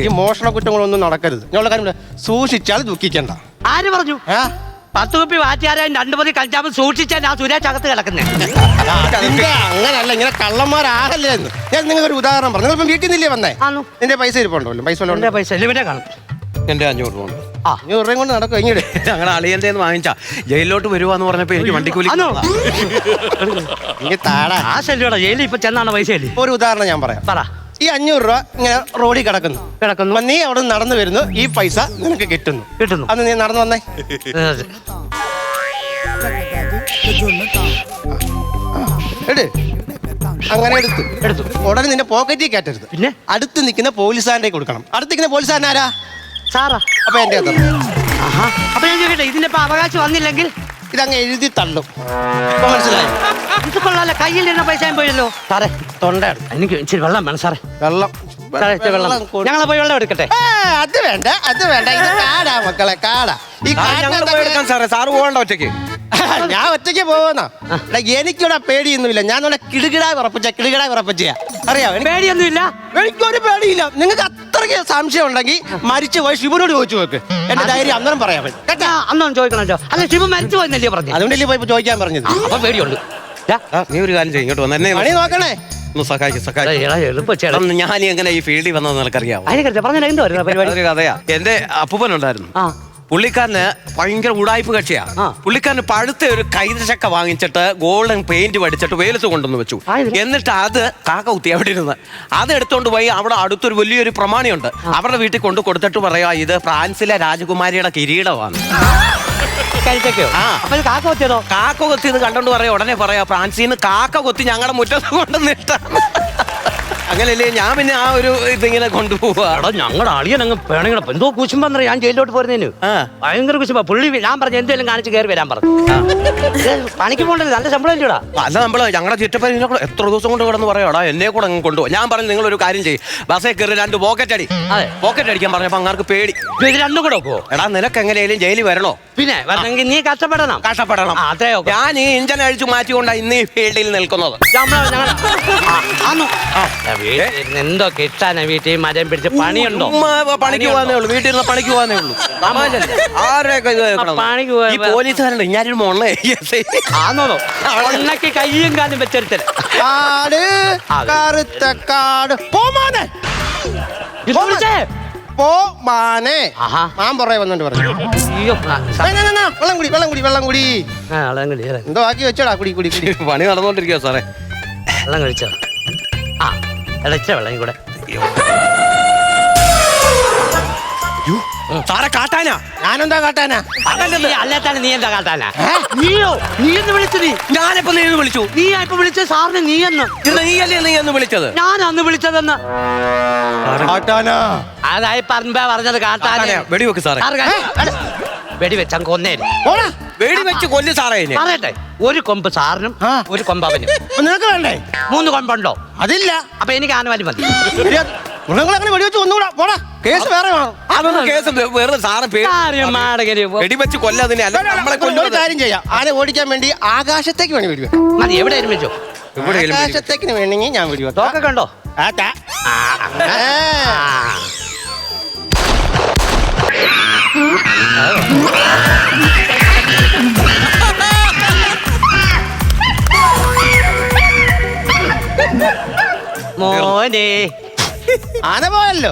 ഈ മോഷണ കുറ്റങ്ങളൊന്നും നടക്കരുത്. ഞങ്ങളുടെ കാര്യം സൂക്ഷിച്ചാൽ ദുഃഖിക്കണ്ട. ആര് പറഞ്ഞു? 10 കുപ്പി വാറ്റിയാരായും 2 മതി കഞ്ചാവ് സൂക്ഷിച്ചാൽ ഞാൻ സുരേഷ് അകത്ത് കിടക്കുന്നേ. അങ്ങനല്ല, ഇങ്ങനെ കള്ളന്മാരാകല്ലേ എന്ന്. ഞാൻ നിങ്ങൾക്ക് ഒരു ഉദാഹരണം പറഞ്ഞു. നിങ്ങളിപ്പം വീട്ടിൽ നിന്നില്ലേ വന്നേ? നിന്റെ പൈസ ഇരിപ്പുണ്ടോ? പൈസ ഇവിടെ കാണും. എന്റെ 500 രൂപ 500 രൂപയും കൊണ്ട് നടക്കും. എങ്ങനെ ഞങ്ങൾ അളിയന്റെ വാങ്ങിച്ചാ ജയിലിലോട്ട് വരുവാന്ന് പറഞ്ഞപ്പോ എനിക്ക് വണ്ടിക്കൂലി ജയിലിൽ ഇപ്പൊ ചെന്നാണ് പൈസ. ഒരു ഉദാഹരണം ഞാൻ പറയാം. പറ. ഈ 500 രൂപ ഇങ്ങനെ റോഡിൽ കിടക്കുന്നു. നീ അവിടെ നിന്ന് നടന്നു വരുന്നു, ഈ പൈസ നിനക്ക് കിട്ടുന്നു. അന്ന് നീ നടന്നു വന്നേ. അങ്ങനെ എടുത്തു ഉടനെ നിന്റെ പോക്കറ്റിൽ കയറ്റരുത്. പിന്നെ അടുത്ത് നിൽക്കുന്ന പോലീസുകാരൻ്റെ കൊടുക്കണം. അടുത്ത് നിൽക്കുന്ന പോലീസുകാരനാരാ? സാറാ. അപ്പൊ എന്റെ അപ്പൊ ഞാൻ ചോദിക്കട്ടെ, ഇതിന്റെ അവകാശം വന്നില്ലെങ്കിൽ ഇതങ്ങ് എഴുതി തള്ളും. മനസ്സിലായി? ഇത് കൊള്ളാല്ല, കയ്യിലിരുന്ന പൈസ പോയല്ലോ സാറേ. തൊണ്ടയാണ്. എനിക്ക് ഇച്ചിരി വെള്ളം വേണം സാറേ. വെള്ളം ഞങ്ങളെ പോയി വെള്ളം എടുക്കട്ടെ? അത് വേണ്ട, ഇത് കാടാ മക്കളെ, കാടാ. ഈ എടുക്കാൻ സാറേ. സാറ് പോകണ്ട ഒറ്റയ്ക്ക്. ഞാൻ ഒറ്റയ്ക്ക് പോകുന്ന എനിക്കിവിടെ പേടിയൊന്നുമില്ല. ഞാൻ നല്ല കിടുകിടായി ഉറപ്പിച്ച അറിയാം. പേടിയൊന്നുമില്ല, എനിക്കൊരു പേടിയില്ല. നിങ്ങൾക്ക് അത്രയ്ക്ക് സംശയം ഉണ്ടെങ്കിൽ മരിച്ചു പോയി ശിവനോട് ചോദിച്ചു നോക്ക്. എന്റെ ധൈര്യം അന്നേരം പറയാൻ പറ്റും. അന്നൊന്നും ചോദിക്കണോ? അല്ല, ശിവ മരിച്ചു പോയെന്നല്ലേ പറഞ്ഞു? അതുകൊണ്ടല്ലേ പോയി ചോദിക്കാൻ പറഞ്ഞത്. അപ്പൊ പേടിയുണ്ട്. നീ ഒരു കാര്യം ചെയ്യും, ഇങ്ങോട്ട് വന്നെ പണി നോക്കണേ. ഞാൻ എങ്ങനെ ഈ ഫീൽഡിൽ വന്നതെന്ന് നിനക്കറിയാമോ? പരിപാടി കഥയാ. എന്റെ അപ്പൂപ്പനുണ്ടായിരുന്നു. പുള്ളിക്കാരന് ഭയങ്കര ഉടായ്പ കക്ഷിയാ. പുള്ളിക്കാരന് പഴുത്ത ഒരു കൈതച്ചക്ക വാങ്ങിച്ചിട്ട് ഗോൾഡൻ പെയിന്റ് പഠിച്ചിട്ട് വെയിലത്ത് കൊണ്ടുവന്ന് വെച്ചു. എന്നിട്ട് അത് കാക്ക കുത്തി അവിടെ ഇരുന്ന് അത് എടുത്തോണ്ട് പോയി അവിടെ അടുത്തൊരു വലിയൊരു പ്രമാണിയുണ്ട്, അവരുടെ വീട്ടിൽ കൊണ്ട് കൊടുത്തിട്ട് പറയാ, ഇത് ഫ്രാൻസിലെ രാജകുമാരിയുടെ കിരീടമാണ്. കാക്ക കൊത്തിയത് കണ്ടോണ്ട് പറയാ, ഉടനെ പറയാ, ഫ്രാൻസിന്ന് കാക്ക കൊത്തി ഞങ്ങളുടെ മുറ്റത്ത് കൊണ്ടുവന്നിട്ട. അങ്ങനെയല്ലേ? ഞാൻ പിന്നെ ആ ഒരു ഇതിങ്ങനെ കൊണ്ടുപോവാ. ഞങ്ങളുടെ അളിയൻ അങ്ങ് പേണങ്ങൾ എന്തോ കുശുമ്പ ഞാൻ ജയിലിലോട്ട് പോരുന്നതിന് ഭയങ്കര കുശുമ്പ. പുള്ളി ഞാൻ പറഞ്ഞു എന്തെങ്കിലും കാണിച്ച് കയറി വരാൻ പറഞ്ഞു. പണിക്ക് പോകണ്ടല്ലോ, നല്ല ശമ്പളം ഇല്ലടാ. അല്ല, നമ്മള് ഞങ്ങളുടെ ചുറ്റപ്പനെ കൂടെ എത്ര ദിവസം കൊണ്ട് കിടന്ന് പറയാടാ, എന്നെ കൂടെ അങ്ങ് കൊണ്ടുപോകും. ഞാൻ പറഞ്ഞു, നിങ്ങളൊരു കാര്യം ചെയ്യും, ബസ്സേ കയറി 2 പോക്കറ്റ് അടി. പോക്കറ്റ് അടിക്കാൻ പറഞ്ഞപ്പോ അങ്ങാർക്ക് പേടി. ഇത് 2 കൂടെ പോവോ? എടാ, നിനക്ക് എങ്ങനെയാലും ജയിലിൽ വരണോ? പിന്നെ വരണമെങ്കിൽ നീ കഷ്ടപ്പെടണം. അതെ, ഞാൻ ഈ ഇഞ്ചൻ അഴിച്ചു മാറ്റിക്കൊണ്ടാ ഇന്ന് ഈ ഫീൽഡിൽ നിൽക്കുന്നത്. എന്തോ കിട്ടാനാ വീട്ടിൽ മരം പിടിച്ച് പണിയുണ്ടോ? പണിക്ക് പോകാനേ ഉള്ളൂ, വീട്ടിൽ നിന്ന് പണിക്ക് പോകാനേ ഉള്ളൂ. ആരെയൊക്കെ ഈ പോലീസുകാരുണ്ട്. ഞാനൊരു മോളെ ആന്നോ ഒന്നക്ക് കയ്യും കാലും വെച്ചെടുത്തത്. എന്തോ ആക്കി വെച്ചോടാ. കുടി പണി നടന്നുകൊണ്ടിരിക്കുക സാറേ. വെള്ളം കഴിച്ചോ? ഇടച്ച വെള്ളം കൂടെ. സാറെ കാട്ടാനാ? ഞാനെന്താ കാട്ടാനാ? അല്ലാത്താണ് നീ എന്താ കാട്ടാനാ? നീ എന്ന് വിളിച്ചു. ഞാനിപ്പോ നീ വിളിച്ചു. നീ ഇപ്പൊ വിളിച്ച സാറിന് നീ എന്ന്. നീ എന്ന് വിളിച്ചത്? ഞാൻ അന്ന് വിളിച്ചതെന്ന്. അതായി പറഞ്ഞത് കാട്ടാനാ. വെടിവെക്ക് സാറേ. വെടിവെച്ചാൽ കൊന്നേര്. വെടിവെച്ച് കൊല്ലു സാറേ. പറയട്ടെ, ഒരു കൊമ്പ് സാറിനും ഒരു കൊമ്പ് അവനും. നിനക്ക് വേണ്ടേ? 3 കൊമ്പുണ്ടോ? അതില്ല. അപ്പൊ എനിക്ക് ആനവാലി മതി. മൃഗങ്ങളങ്ങനെ വെടിവെച്ച് ഒന്നുകൂടാ പോടാ. കേസ് വേറെ വേണം. അതൊന്നും കേസ് വെറുതെ സാറ് വെടിവെച്ച് കൊല്ലാതിനെ അല്ല നമ്മളെ ഒരു കാര്യം ചെയ്യാം. ആന ഓടിക്കാൻ വേണ്ടി ആകാശത്തേക്ക് വേണ്ടി വെടിവെക്കാം. മതി, എവിടെയാലും വെച്ചോ. ആകാശത്തേക്ക് വേണമെങ്കിൽ ഞാൻ വെടിവെക്കാം. തോക്കെ കണ്ടോ? മോനെ ആന പോയല്ലോ.